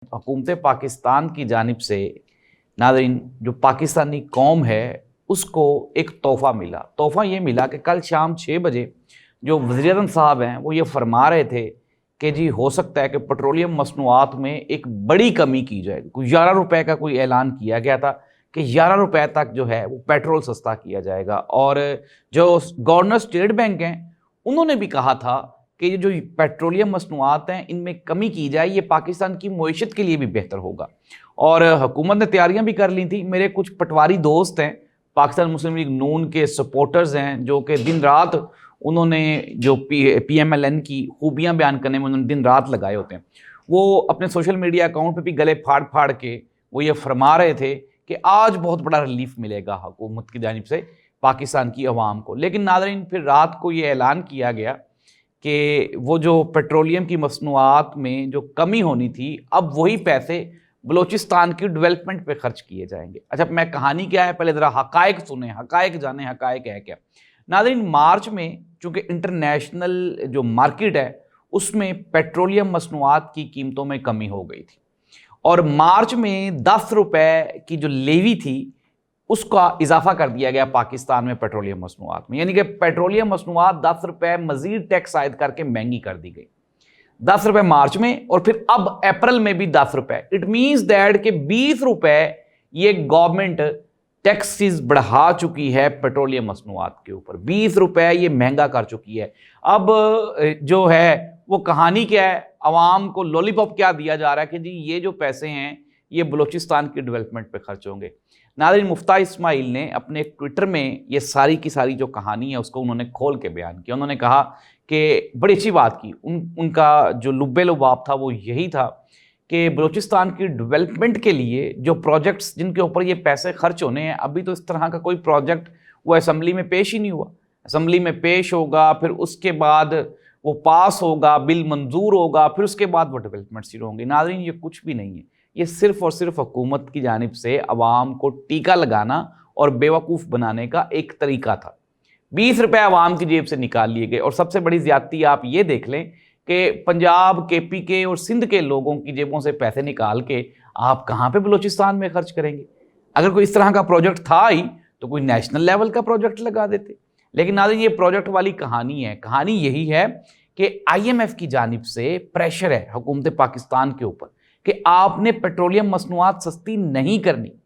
हुकूमत पाकिस्तान की जानिब से नाज़रीन जो पाकिस्तानी कौम है उसको एक तोहफ़ा मिला। तोहफ़ा ये मिला कि कल शाम 6 बजे जो वज़ीर-ए-आज़म साहब हैं वो ये फरमा रहे थे कि जी हो सकता है कि पेट्रोलियम मसनूआत में एक बड़ी कमी की जाएगी। कोई 11 रुपए का कोई ऐलान किया गया था कि 11 रुपए तक जो है वो पेट्रोल सस्ता किया जाएगा। और जो गवर्नर स्टेट बैंक हैं उन्होंने भी कहा था कि ये जो पेट्रोलियम मसनूआत हैं इनमें कमी की जाए, ये पाकिस्तान की मईशत के लिए भी बेहतर होगा। और हुकूमत ने तैयारियां भी कर ली थी। मेरे कुछ पटवारी दोस्त हैं, पाकिस्तान मुस्लिम लीग नून के सपोर्टर्स हैं, जो कि दिन रात उन्होंने जो PMLN की खूबियां बयान करने में उन्होंने दिन रात लगाए होते हैं। वो अपने सोशल मीडिया अकाउंट पे भी गले फाड़ फाड़ के वो ये फरमा रहे थे कि आज बहुत बड़ा रिलीफ मिलेगा हुकूमत की जानिब से पाकिस्तान की अवाम को। लेकिन नाज़रीन फिर रात को ये ऐलान किया गया कि वो जो पेट्रोलियम की मसनूआत में जो कमी होनी थी, अब वही पैसे बलोचिस्तान की डेवलपमेंट पे खर्च किए जाएंगे। अच्छा, मैं कहानी क्या है पहले ज़रा हकायक सुने, हकायक जाने हकायक है क्या। नाज़रीन मार्च में चूँकि इंटरनेशनल जो मार्केट है उसमें पेट्रोलियम मसनूआत की कीमतों में कमी हो गई थी और मार्च में 10 रुपए की जो लेवी थी उसका इजाफा कर दिया गया पाकिस्तान में पेट्रोलियम मसनूआत में। यानी कि पेट्रोलियम मसनूआत 10 रुपए मजीद टैक्स आयद करके महंगी कर दी गई। 10 रुपए मार्च में और फिर अब अप्रैल में भी 10 रुपए। इट मीन्स दैट के 20 रुपए ये गवर्नमेंट टैक्सेस बढ़ा चुकी है पेट्रोलियम मसनूआत के ऊपर। 20 रुपए ये महंगा कर चुकी है। अब जो है वो कहानी क्या है, अवाम को लॉलीपॉप क्या दिया जा रहा है कि जी ये जो पैसे हैं ये बलूचिस्तान की डेवलपमेंट पे खर्च होंगे। नाज़रीन मुफ्ता इस्माइल ने अपने ट्विटर में ये सारी की सारी जो कहानी है उसको उन्होंने खोल के बयान किया। उन्होंने कहा कि बड़ी अच्छी बात की, उनका जो लुब्बे लुबाब था वो यही था कि बलूचिस्तान की डेवलपमेंट के लिए जो प्रोजेक्ट्स जिनके ऊपर ये पैसे खर्च होने हैं, अभी तो इस तरह का कोई प्रोजेक्ट वो असम्बली में पेश ही नहीं हुआ। असम्बली में पेश होगा, फिर उसके बाद वो पास होगा, बिल मंजूर होगा, फिर उसके बाद वो डेवलपमेंट शुरू होंगी। नाज़रीन ये कुछ भी नहीं है, ये सिर्फ और सिर्फ हुकूमत की जानिब से अवाम को टीका लगाना और बेवकूफ़ बनाने का एक तरीका था। 20 रुपए अवाम की जेब से निकाल लिए गए। और सबसे बड़ी ज़्यादती आप ये देख लें कि पंजाब, KPK और सिंध के लोगों की जेबों से पैसे निकाल के आप कहाँ पे बलूचिस्तान में खर्च करेंगे। अगर कोई इस तरह का प्रोजेक्ट था ही तो कोई नेशनल लेवल का प्रोजेक्ट लगा देते। लेकिन नाज़रीन ये प्रोजेक्ट वाली कहानी है। कहानी यही है कि IMF की जानिब से प्रेशर है हुकूमत पाकिस्तान के ऊपर कि आपने पेट्रोलियम मसनूआत सस्ती नहीं करनी।